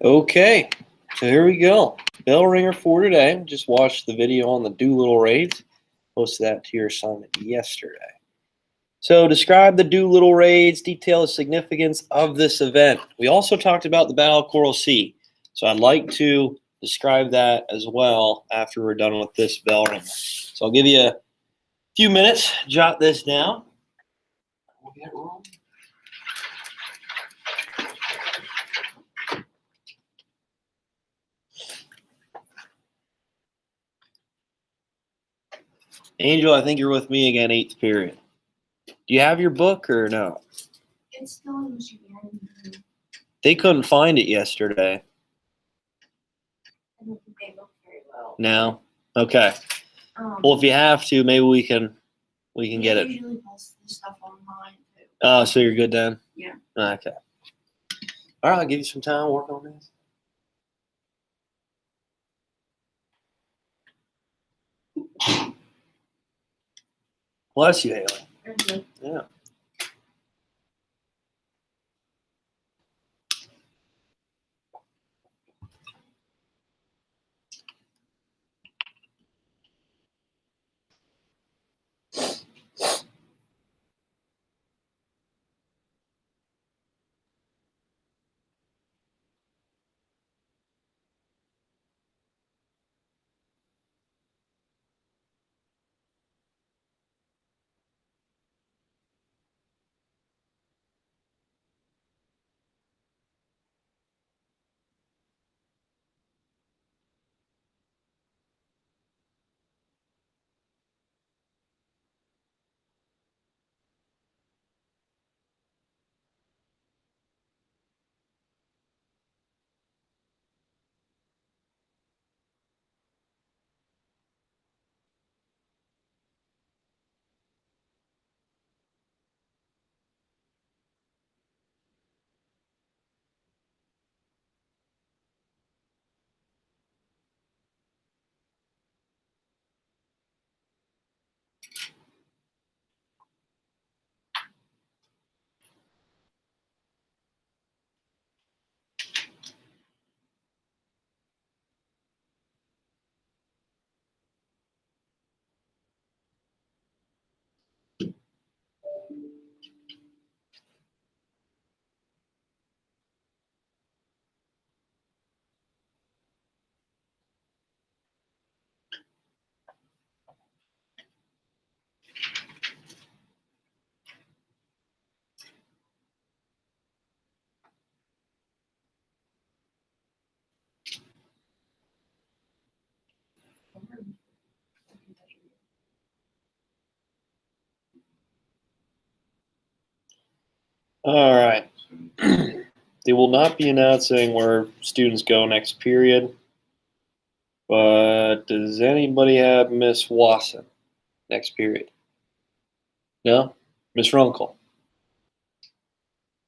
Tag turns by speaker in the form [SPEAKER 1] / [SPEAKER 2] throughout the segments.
[SPEAKER 1] Okay, so here we go. Bellringer for today. Just watched the video on the Doolittle raids. Posted that to your assignment yesterday. So describe the Doolittle raids, detail the significance of this event. We also talked about the Battle of Coral Sea. So I'd like to describe that as well after we're done with this Bellringer. So I'll give you a few minutes, jot this down. We'll get rolling. Angel, I think you're with me again, 8th period. Do you have your book or no?
[SPEAKER 2] It's still in Michigan.
[SPEAKER 1] They couldn't find it yesterday.
[SPEAKER 2] I don't think they look very well.
[SPEAKER 1] No? Okay. Well, if you have to, maybe we can get it.
[SPEAKER 2] They usually post this stuff online too.
[SPEAKER 1] Oh, so you're good then?
[SPEAKER 2] Yeah.
[SPEAKER 1] Okay. All right, I'll give you some time to work on this. Bless you, Haley.
[SPEAKER 2] Mm-hmm.
[SPEAKER 1] Yeah. All right. They will not be announcing where students go next period. But does anybody have Miss Wasson next period? No? Miss Runkle?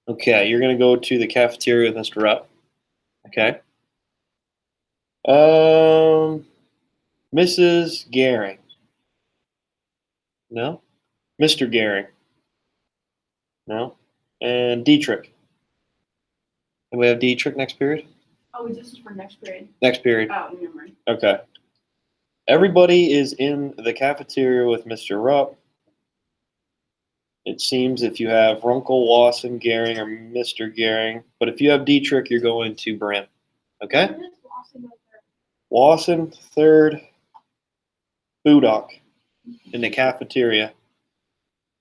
[SPEAKER 1] Okay, you're going to go to the cafeteria with Mr. Rupp. Okay. Mrs. Gehring? No? Mr. Gehring? No? And Dietrich? And we have Dietrich next period?
[SPEAKER 2] Oh, this is for next period.
[SPEAKER 1] Next period.
[SPEAKER 2] Oh, never mind.
[SPEAKER 1] Okay. Everybody is in the cafeteria with Mr. Rupp. It seems if you have Runkle, Wasson, Gehring, or Mr. Gehring. But if you have Dietrich, you're going to Brim. Okay? Wasson, 3rd. Budok in the cafeteria.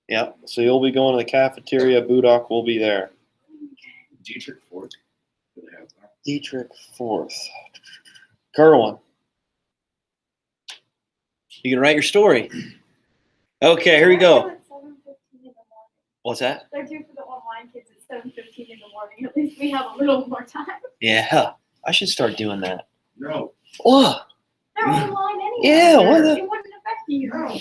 [SPEAKER 1] Yep. So you'll be going to the cafeteria. Budok will be there.
[SPEAKER 3] Dietrich 4th.
[SPEAKER 1] Dietrich 4th. Kerwin. You can write your story. Okay, here we go. What's that?
[SPEAKER 2] They're due for the online kids at 7:15 in the morning. At least we have a little more time.
[SPEAKER 1] Yeah, I should start doing that.
[SPEAKER 3] No.
[SPEAKER 1] Oh,
[SPEAKER 2] They're online anyway.
[SPEAKER 1] yeah. What the?
[SPEAKER 2] It wouldn't affect you.
[SPEAKER 3] No.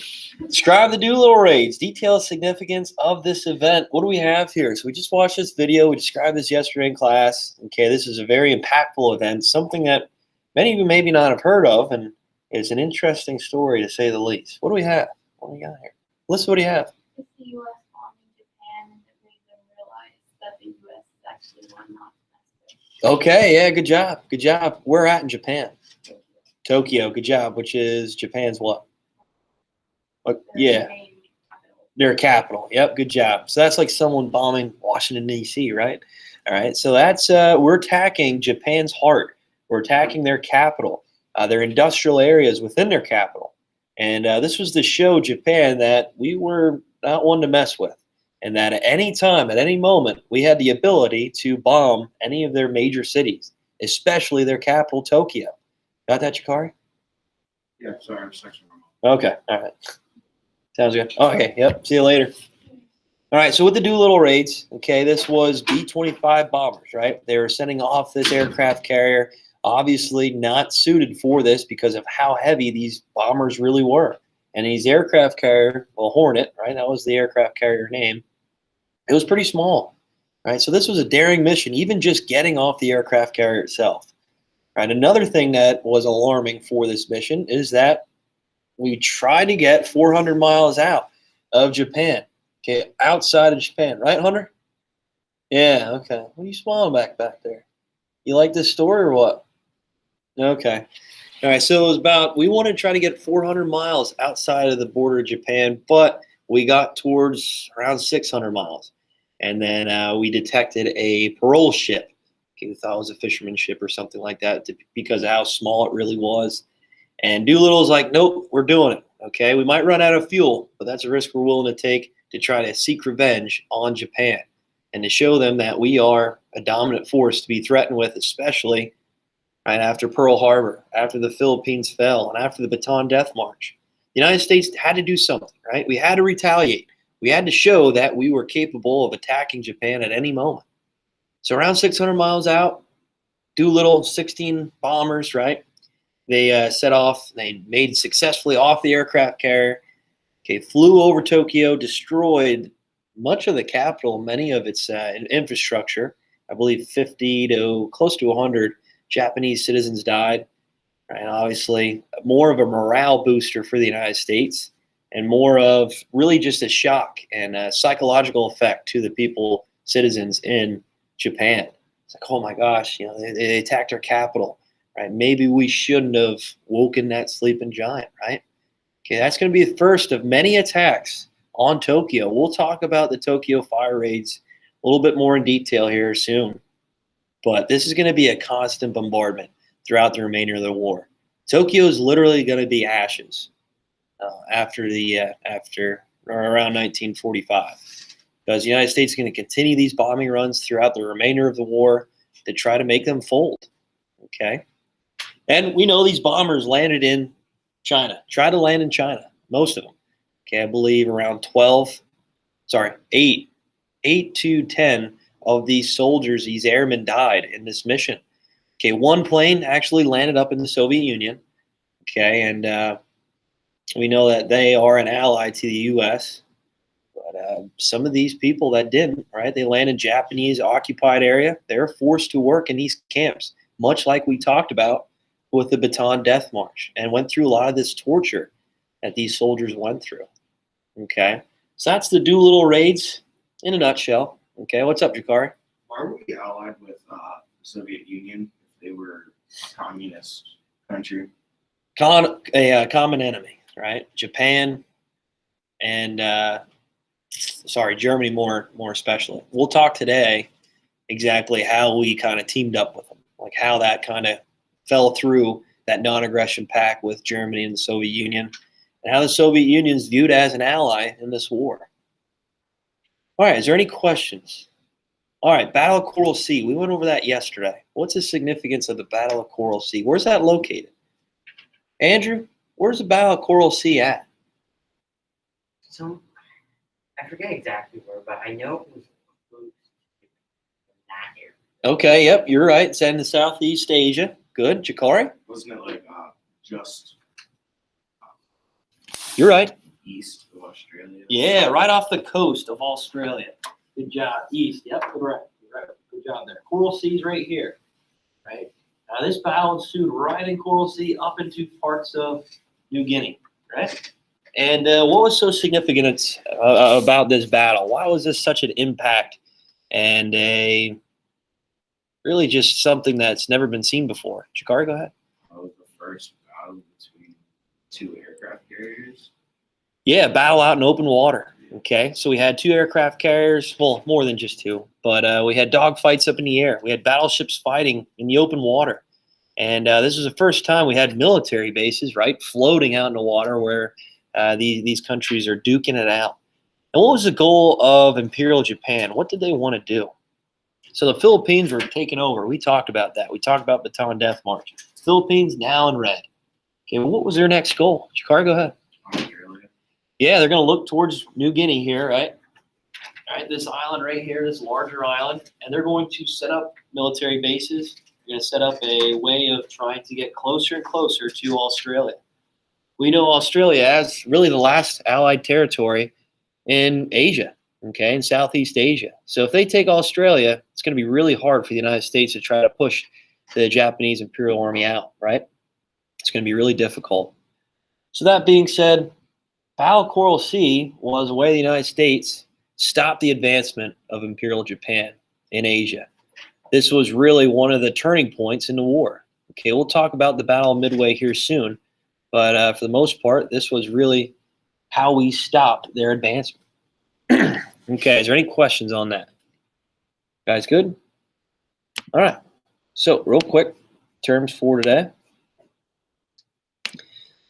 [SPEAKER 1] Describe the Doolittle raids. Detail the significance of this event. What do we have here? So we just watched this video. We described this yesterday in class. Okay, this is a very impactful event, something that many of you maybe not have heard of, and it's an interesting story to say the least. What do we have? What do we got here? Melissa, what do you have?
[SPEAKER 2] It's the U.S. bombing Japan, and it made them realize that the U.S. is actually one, not domestic.
[SPEAKER 1] Okay, yeah, good job. Good job. Where at in Japan? Tokyo, good job, which is Japan's what? Yeah,
[SPEAKER 2] Main capital.
[SPEAKER 1] their capital. Yep, good job. So that's like someone bombing Washington, D.C., right? All right, so that's we're attacking Japan's heart. We're attacking their capital, their industrial areas within their capital. And this was to show Japan that we were not one to mess with. And that at any time, at any moment, we had the ability to bomb any of their major cities, especially their capital, Tokyo. Got that, Chikari?
[SPEAKER 3] Yeah, sorry, I'm section remote.
[SPEAKER 1] Okay, all right. Sounds good. Okay, yep. See you later. All right, so with the Doolittle raids, okay, this was B-25 bombers, right? They were sending off this aircraft carrier, obviously not suited for this because of how heavy these bombers really were. And these aircraft carrier, well, Hornet, right? That was the aircraft carrier name. It was pretty small, right? So this was a daring mission, even just getting off the aircraft carrier itself. Right. Another thing that was alarming for this mission is that we tried to get 400 miles out of Japan. Okay, outside of Japan, right, Hunter? Yeah. Okay. What are you smiling back there? You like this story or what? Okay. All right. So it was about we wanted to try to get 400 miles outside of the border of Japan, but we got towards around 600 miles, and then we detected a parole ship. Okay, we thought it was a fisherman ship or something like that because of how small it really was. And Doolittle's like, nope, we're doing it. Okay, we might run out of fuel, but that's a risk we're willing to take to try to seek revenge on Japan and to show them that we are a dominant force to be threatened with, especially right after Pearl Harbor, after the Philippines fell, and after the Bataan Death March. The United States had to do something, right? We had to retaliate. We had to show that we were capable of attacking Japan at any moment. So around 600 miles out, Doolittle, 16 bombers, right? They set off. They made successfully off the aircraft carrier. Okay, flew over Tokyo, destroyed much of the capital, many of its infrastructure. I believe 50 to close to 100 Japanese citizens died. Right? And obviously, more of a morale booster for the United States, and more of really just a shock and a psychological effect to the people, citizens in Japan. It's like, oh my gosh, they attacked our capital. Right? Maybe we shouldn't have woken that sleeping giant, right? Okay, that's going to be the first of many attacks on Tokyo. We'll talk about the Tokyo fire raids a little bit more in detail here soon. But this is going to be a constant bombardment throughout the remainder of the war. Tokyo is literally going to be ashes after around 1945, because the United States is going to continue these bombing runs throughout the remainder of the war to try to make them fold. Okay. And we know these bombers landed in China, tried to land in China, most of them. Okay, I believe around 8 to 10 of these soldiers, these airmen died in this mission. Okay, one plane actually landed up in the Soviet Union. Okay, and we know that they are an ally to the U.S., but some of these people that didn't, right, they land in Japanese occupied area. They're forced to work in these camps, much like we talked about with the Bataan Death March, and went through a lot of this torture that these soldiers went through. Okay, so that's the Doolittle raids in a nutshell. Okay, what's up, Jakari?
[SPEAKER 3] Why were we allied with the Soviet Union if they were a communist country?
[SPEAKER 1] A common enemy, right? Japan and Germany more especially. We'll talk today exactly how we kind of teamed up with them, like how that kind of fell through that non-aggression pact with Germany and the Soviet Union, and how the Soviet Union is viewed as an ally in this war. All right, is there any questions? All right, Battle of Coral Sea. We went over that yesterday. What's the significance of the Battle of Coral Sea? Where's that located? Andrew, where's the Battle of Coral Sea at?
[SPEAKER 4] So I forget exactly where, but I know it was close to that area.
[SPEAKER 1] Okay, yep, you're right. It's in Southeast Asia. Good, Jakari?
[SPEAKER 3] Wasn't it like just
[SPEAKER 1] You're right.
[SPEAKER 3] east of Australia?
[SPEAKER 1] Yeah, right off the coast of Australia. Good job. East. Yep, correct. Right. Good job there. Coral Sea's right here. Right. Now this battle ensued right in Coral Sea up into parts of New Guinea. Right. And what was so significant about this battle? Why was this such an impact and a really just something that's never been seen before. Jakari, go ahead.
[SPEAKER 3] That was the first battle between two aircraft carriers.
[SPEAKER 1] Yeah, battle out in open water. Okay, so we had two aircraft carriers, well, more than just two, but we had dogfights up in the air. We had battleships fighting in the open water. And this was the first time we had military bases, right, floating out in the water where these countries are duking it out. And what was the goal of Imperial Japan? What did they want to do? So the Philippines were taken over. We talked about that. We talked about Bataan Death March. Philippines now in red. Okay, well, what was their next goal? Jakari, go ahead.
[SPEAKER 3] Australia.
[SPEAKER 1] Yeah, they're going to look towards New Guinea here, right? All right, this island right here, this larger island, and they're going to set up military bases. They're going to set up a way of trying to get closer and closer to Australia. We know Australia as really the last allied territory in Asia, okay, in Southeast Asia. So if they take Australia, it's going to be really hard for the United States to try to push the Japanese Imperial Army out, right? It's going to be really difficult. So that being said, Battle of Coral Sea was a way the United States stopped the advancement of Imperial Japan in Asia. This was really one of the turning points in the war. Okay, we'll talk about the Battle of Midway here soon, but for the most part, this was really how we stopped their advancement. Okay, is there any questions on that? Guys, good? All right. So, real quick, terms for today.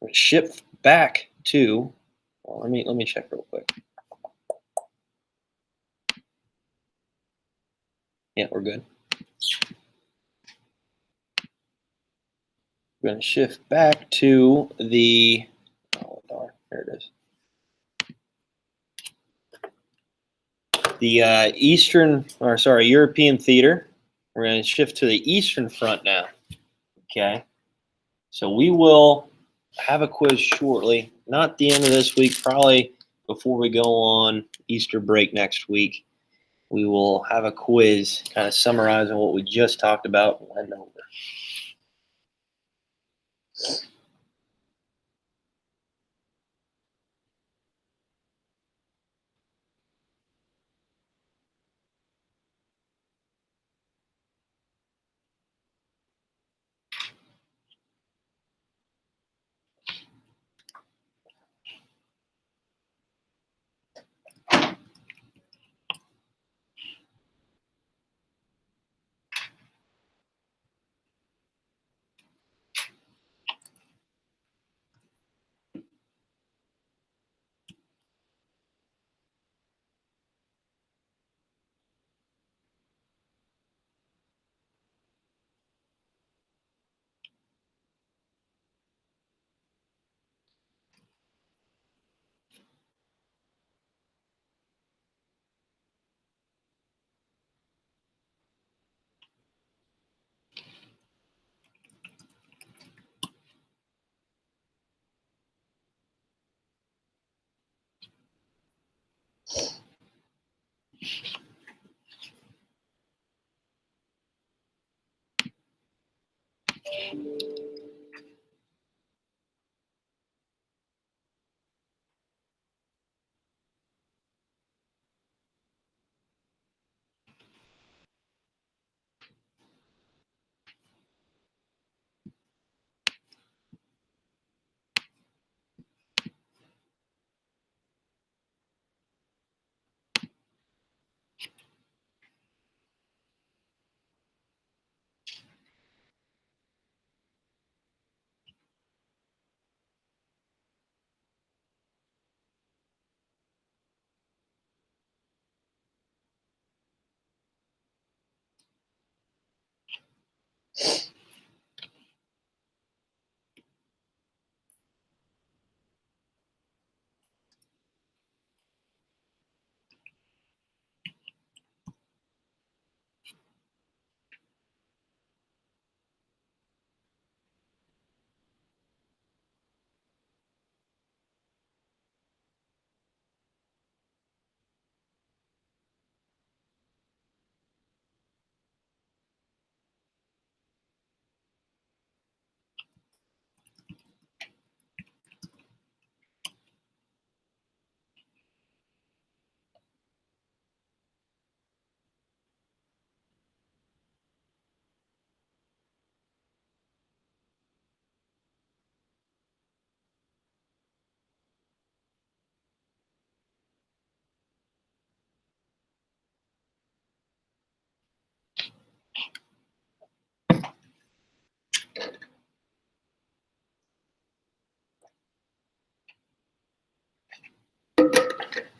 [SPEAKER 1] We're gonna shift back to. Well, let me check real quick. Yeah, we're good. We're going to shift back to the. Oh darn! There it is. The European theater. We're going to shift to the Eastern Front now. Okay. So we will have a quiz shortly. Not the end of this week, probably before we go on Easter break next week. We will have a quiz kind of summarizing what we just talked about and went over.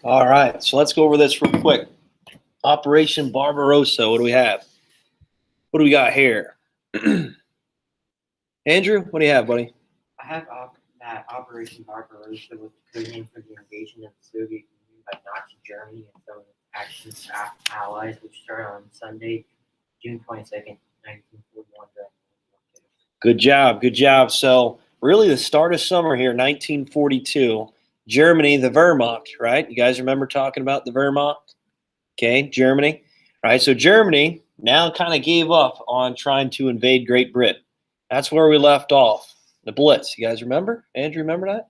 [SPEAKER 1] All right, so let's go over this real quick. Operation Barbarossa. What do we have? What do we got here? Andrew, what do you have, buddy?
[SPEAKER 4] I have that Operation Barbarossa was the code name for the invasion of the Soviet Union by Nazi Germany and some of its Axis allies, which started on Sunday, June 22nd, 1941. During World War II.
[SPEAKER 1] Good job, good job. So, really, the start of summer here, 1942, Germany, the Wehrmacht, right? You guys remember talking about the Wehrmacht? Okay, Germany. Right, so Germany now kind of gave up on trying to invade Great Britain. That's where we left off. The Blitz. You guys remember? Andrew, remember that?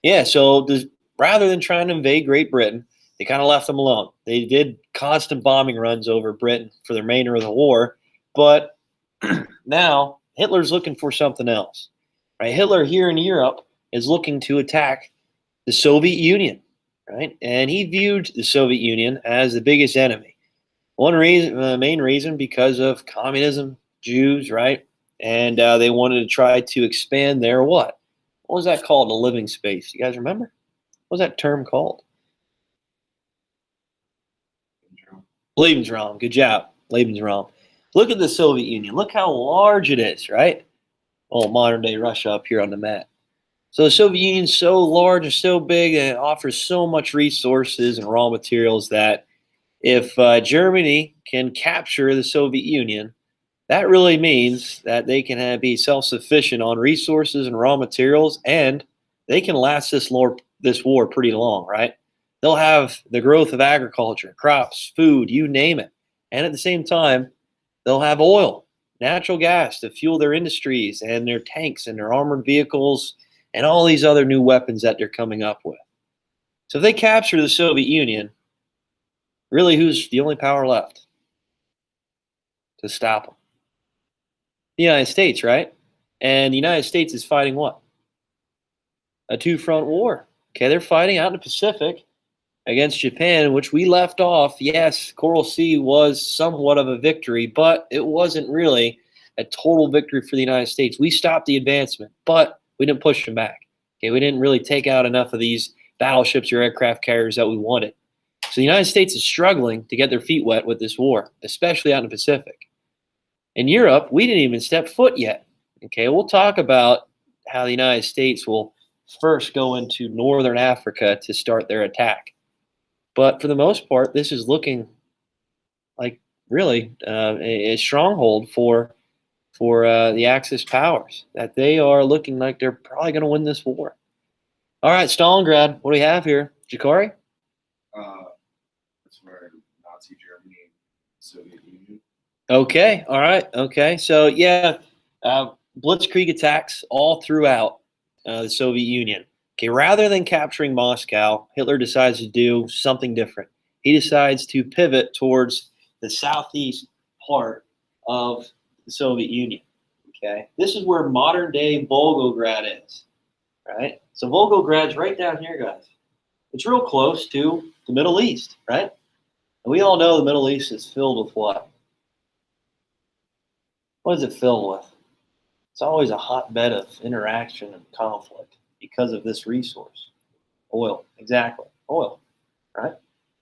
[SPEAKER 1] Yeah, so rather than trying to invade Great Britain, they kind of left them alone. They did constant bombing runs over Britain for the remainder of the war, but now Hitler's looking for something else. Right? Hitler here in Europe is looking to attack the Soviet Union, right? And he viewed the Soviet Union as the biggest enemy. One reason, main reason, because of communism, Jews, right? And they wanted to try to expand their what? What was that called? A living space. You guys remember? What was that term called? Lebensraum. Good job. Lebensraum. Look at the Soviet Union. Look how large it is, right? Oh, modern day Russia up here on the map. So the Soviet Union is so large and so big, and it offers so much resources and raw materials that if Germany can capture the Soviet Union, that really means that they can be self-sufficient on resources and raw materials, and they can last this war pretty long, right? They'll have the growth of agriculture, crops, food, you name it. And at the same time, they'll have oil, natural gas to fuel their industries and their tanks and their armored vehicles and all these other new weapons that they're coming up with. So if they capture the Soviet Union, really who's the only power left to stop them? The United States, right? And the United States is fighting what? A two-front war. Okay, they're fighting out in the Pacific against Japan, which we left off. Yes, Coral Sea was somewhat of a victory, but it wasn't really a total victory for the United States. We stopped the advancement, but we didn't push them back. Okay, we didn't really take out enough of these battleships or aircraft carriers that we wanted. So the United States is struggling to get their feet wet with this war, especially out in the Pacific. In Europe, we didn't even step foot yet. Okay, we'll talk about how the United States will first go into northern Africa to start their attack. But for the most part, this is looking like really a stronghold for the Axis powers. That they are looking like they're probably going to win this war. All right, Stalingrad. What do we have here, Jakari?
[SPEAKER 3] That's where Nazi Germany and Soviet Union.
[SPEAKER 1] Okay. All right. Okay. So yeah, blitzkrieg attacks all throughout the Soviet Union. Okay. Rather than capturing Moscow, Hitler decides to do something different. He decides to pivot towards the southeast part of the Soviet Union. Okay. This is where modern day Volgograd is. Right. So Volgograd's right down here, guys. It's real close to the Middle East, right? And we all know the Middle East is filled with what? What is it filled with? It's always a hotbed of interaction and conflict because of this resource. Oil, exactly. Oil, right?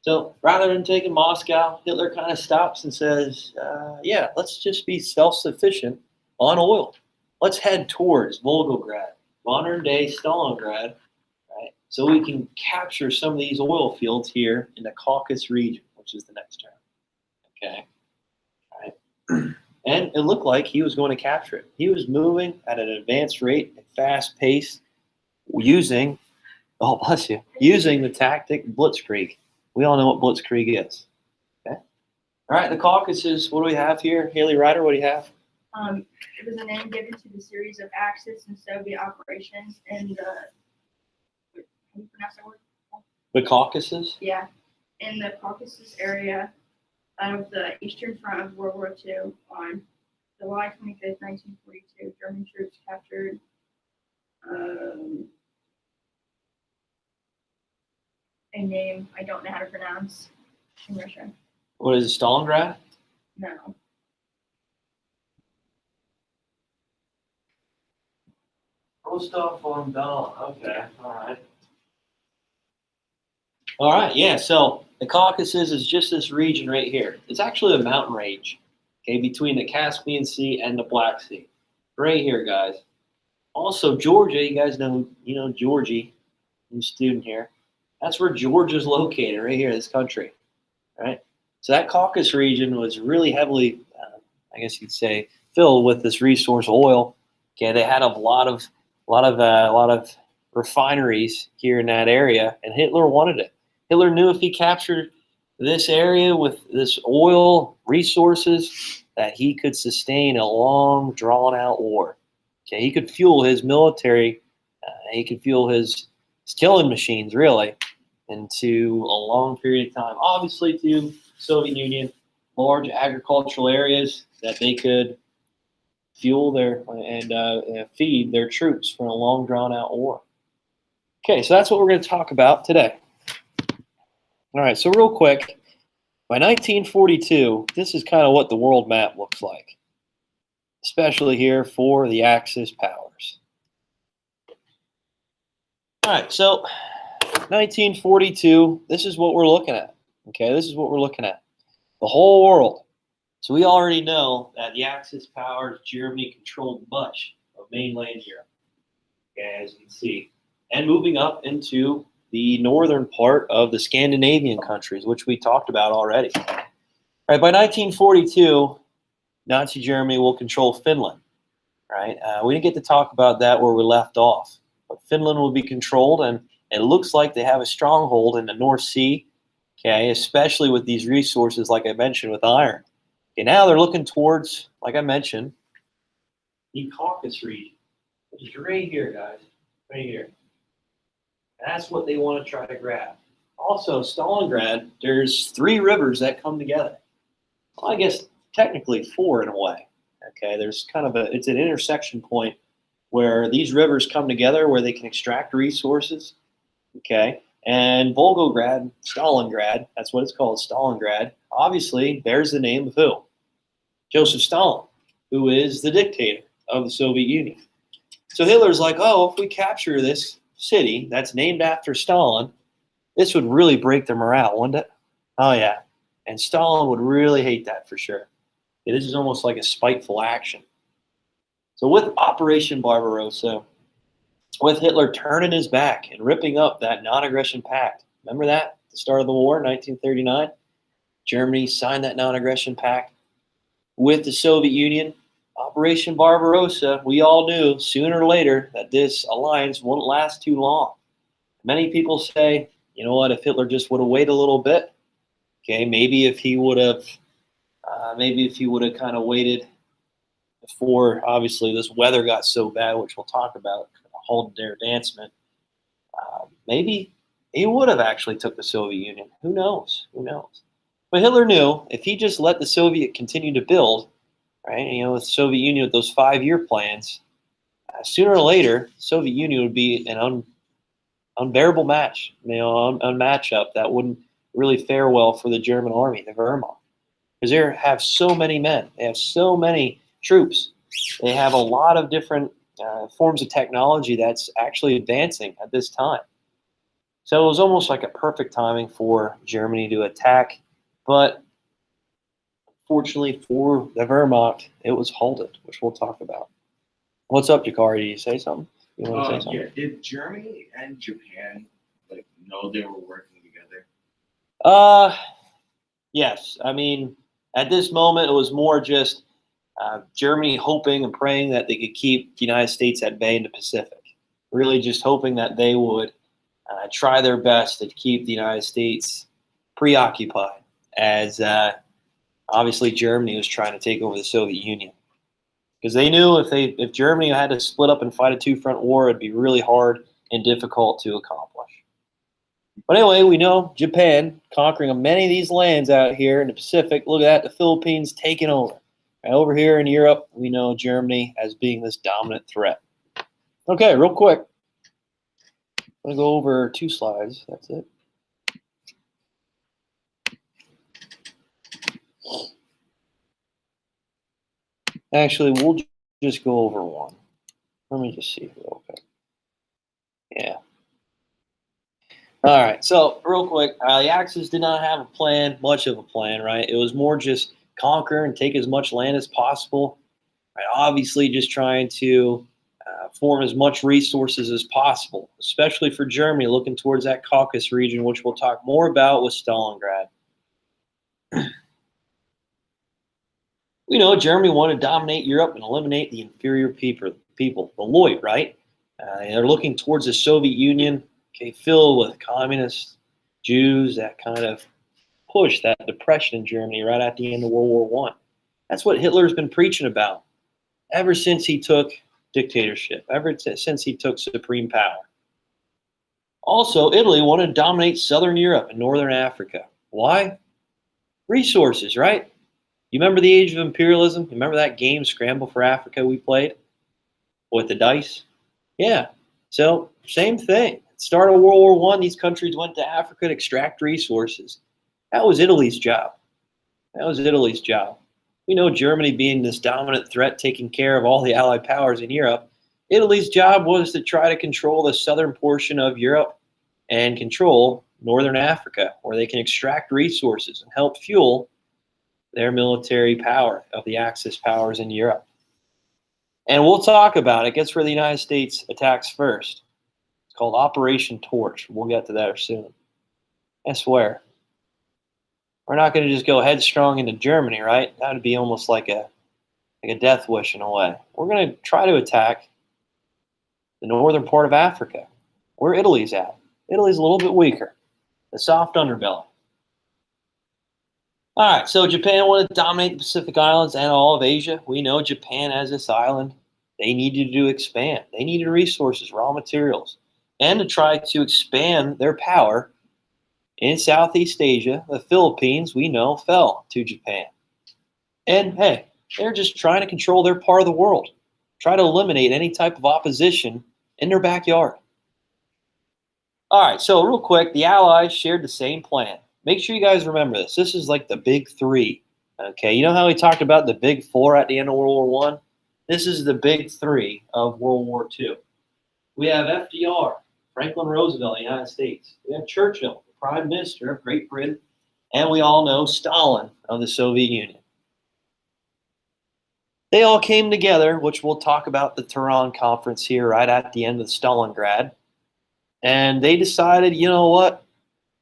[SPEAKER 1] So rather than taking Moscow, Hitler kind of stops and says, yeah, let's just be self-sufficient on oil. Let's head towards Volgograd, modern day Stalingrad, right? So we can capture some of these oil fields here in the Caucasus region, which is the next term. Okay. All right. And it looked like he was going to capture it. He was moving at an advanced rate and fast pace using, oh, bless you, using the tactic blitzkrieg. We all know what blitzkrieg is. Okay. All right, the Caucasus, what do we have here? Haley Ryder, what do you have?
[SPEAKER 2] It was a name given to the series of Axis and Soviet operations in the, how do you pronounce that word?
[SPEAKER 1] The Caucasus?
[SPEAKER 2] Yeah, in the Caucasus area of the Eastern Front of World War II on July 25th, 1942. German troops captured a name I don't know how to pronounce in Russian.
[SPEAKER 1] What is it, Stalingrad?
[SPEAKER 2] No.
[SPEAKER 1] Rostov on Don. Okay, all right. All right, yeah. So the Caucasus is just this region right here. It's actually a mountain range, okay, between the Caspian Sea and the Black Sea, right here, guys. Also, Georgia. You guys know, Georgie, new student here. That's where Georgia's located, right here, this country, right? So that Caucasus region was really heavily, I guess you'd say, filled with this resource oil. Okay, they had a lot of refineries here in that area, and Hitler wanted it. Hitler knew if he captured this area with this oil resources, that he could sustain a long, drawn-out war. Okay, he could fuel his military, he could fuel his killing machines, really, into a long period of time. Obviously, to Soviet Union, large agricultural areas that they could fuel their and feed their troops for a long, drawn-out war. Okay, so that's what we're going to talk about today. All right, so real quick, by 1942, this is kind of what the world map looks like, especially here for the Axis powers. All right, so 1942, this is what we're looking at. Okay, this is what we're looking at. The whole world. So we already know that the Axis powers, Germany, controlled much of mainland Europe, okay, as you can see, and moving up into the northern part of the Scandinavian countries, which we talked about already. All right, by 1942, Nazi Germany will control Finland. Right, we didn't get to talk about that where we left off, but Finland will be controlled, and it looks like they have a stronghold in the North Sea. Okay, especially with these resources, like I mentioned, with iron. Okay, now they're looking towards, like I mentioned, the Caucasus region, which is right here, guys, right here. That's what they want to try to grab. Also, Stalingrad, there's 3 rivers that come together. Well, I guess technically 4 in a way. Okay, there's kind of it's an intersection point where these rivers come together where they can extract resources. Okay, and Volgograd, Stalingrad, that's what it's called, Stalingrad, obviously bears the name of who? Joseph Stalin, who is the dictator of the Soviet Union. So Hitler's like, oh, if we capture this city that's named after Stalin, this would really break their morale, wouldn't it? Oh, yeah. And Stalin would really hate that for sure. Yeah, this is almost like a spiteful action. So with Operation Barbarossa, with Hitler turning his back and ripping up that non-aggression pact, remember that at the start of the war, 1939? Germany signed that non-aggression pact with the Soviet Union. Operation Barbarossa, we all knew sooner or later that this alliance wouldn't last too long. Many people say, you know what, if Hitler just would have waited a little bit, okay, maybe if he would have kind of waited before, obviously, this weather got so bad, which we'll talk about, halted their advancement, maybe he would have actually took the Soviet Union. Who knows? Who knows? But Hitler knew if he just let the Soviet continue to build, right? With the Soviet Union with those 5-year plans, sooner or later, the Soviet Union would be an unbearable match, matchup that wouldn't really fare well for the German army, the Wehrmacht, because they have so many men, they have so many troops, they have a lot of different forms of technology that's actually advancing at this time. So it was almost like a perfect timing for Germany to attack, but fortunately for the Wehrmacht, it was halted, which we'll talk about. What's up, Jakari? Did you say something? You want to say something?
[SPEAKER 3] Yeah. Did Germany and Japan know they were working together?
[SPEAKER 1] Yes. I mean, at this moment, it was more just Germany hoping and praying that they could keep the United States at bay in the Pacific. Really, just hoping that they would try their best to keep the United States preoccupied, as obviously Germany was trying to take over the Soviet Union. Because they knew if Germany had to split up and fight a 2-front war, it'd be really hard and difficult to accomplish. But anyway, we know Japan conquering many of these lands out here in the Pacific. Look at that, the Philippines taking over. And over here in Europe, we know Germany as being this dominant threat. Okay, real quick. I'm going to go over 2 slides. That's it. Actually, we'll just go over 1. Let me just see real quick. Yeah. All right, so real quick, the Axis did not have a plan, much of a plan, right? It was more just conquer and take as much land as possible. Right? Obviously, just trying to form as much resources as possible, especially for Germany, looking towards that Caucasus region, which we'll talk more about with Stalingrad. We know Germany wanted to dominate Europe and eliminate the inferior people, the Lloyd, right? They're looking towards the Soviet Union, okay, filled with communists, Jews, that kind of push, that depression in Germany right at the end of World War One. That's what Hitler's been preaching about ever since he took dictatorship, ever since he took supreme power. Also, Italy wanted to dominate Southern Europe and Northern Africa. Why? Resources, right? You remember the age of imperialism? You remember that game, Scramble for Africa, we played with the dice? Yeah. So, same thing. At the start of World War One, these countries went to Africa to extract resources. That was Italy's job. That was Italy's job. We know Germany being this dominant threat, taking care of all the Allied powers in Europe. Italy's job was to try to control the southern portion of Europe and control northern Africa, where they can extract resources and help fuel their military power of the Axis powers in Europe. And we'll talk about it. Guess where the United States attacks first? It's called Operation Torch. We'll get to that soon. Guess where? We're not going to just go headstrong into Germany, right? That would be almost like a death wish in a way. We're going to try to attack the northern part of Africa, where Italy's at. Italy's a little bit weaker, the soft underbelly. All right, so Japan wanted to dominate the Pacific Islands and all of Asia. We know Japan has this island. They needed to expand. They needed resources, raw materials, and to try to expand their power in Southeast Asia. The Philippines, we know, fell to Japan. And hey, they're just trying to control their part of the world, try to eliminate any type of opposition in their backyard. All right, so real quick, the Allies shared the same plan. Make sure you guys remember this. This is like the big three. Okay, you know how we talked about the big four at the end of World War One? This is the big three of World War II. We have FDR, Franklin Roosevelt, United States. We have Churchill, the Prime Minister of Great Britain. And we all know Stalin of the Soviet Union. They all came together, which we'll talk about the Tehran conference here right at the end of Stalingrad. And they decided, you know what?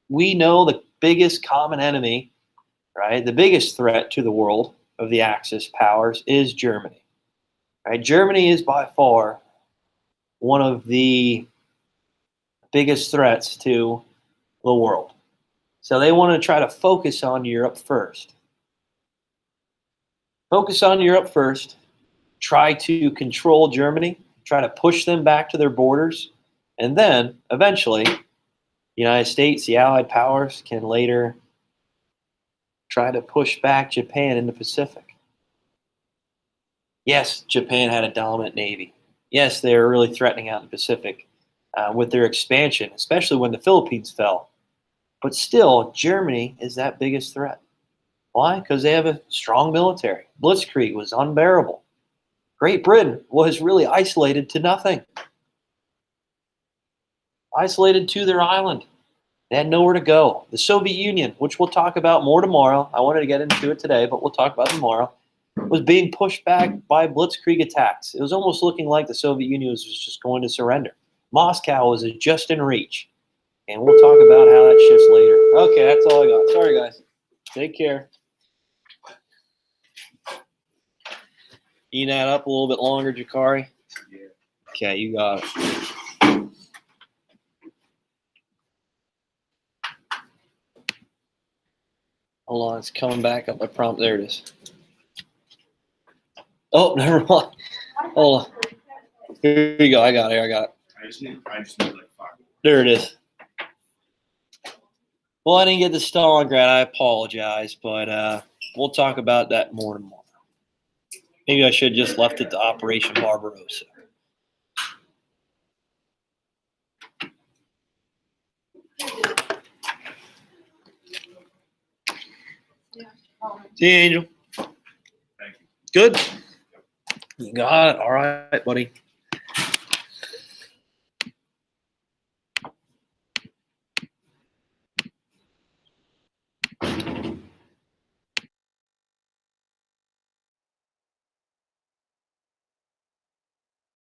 [SPEAKER 1] We know the biggest common enemy, right? The biggest threat to the world of the Axis powers is Germany. Right? Germany is by far one of the biggest threats to the world. So they want to try to focus on Europe first. Focus on Europe first. Try to control Germany. Try to push them back to their borders. And then, eventually, the United States, the Allied powers, can later try to push back Japan in the Pacific. Yes, Japan had a dominant navy. Yes, they were really threatening out in the Pacific with their expansion, especially when the Philippines fell. But still, Germany is that biggest threat. Why? Because they have a strong military. Blitzkrieg was unbearable. Great Britain was really isolated to nothing. Isolated to their island. They had nowhere to go. The Soviet Union, which we'll talk about more tomorrow, I wanted to get into it today, but we'll talk about it tomorrow, was being pushed back by blitzkrieg attacks. It was almost looking like the Soviet Union was just going to surrender. Moscow was just in reach. And we'll talk about how that shifts later. Okay, that's all I got. Sorry, guys. Take care. Eating that up a little bit longer, Jakari?
[SPEAKER 3] Yeah.
[SPEAKER 1] Okay, you got it. Hold on, it's coming back up my prompt. There it is. Oh, never mind. Hold on. Here you go. I got it.
[SPEAKER 3] I just need like 5 more.
[SPEAKER 1] There it is. Well, I didn't get the Stalingrad. I apologize, but we'll talk about that more tomorrow. Maybe I should have just left it to Operation Barbarossa. See you, Angel.
[SPEAKER 3] Thank you.
[SPEAKER 1] Good? You got it. All right, buddy.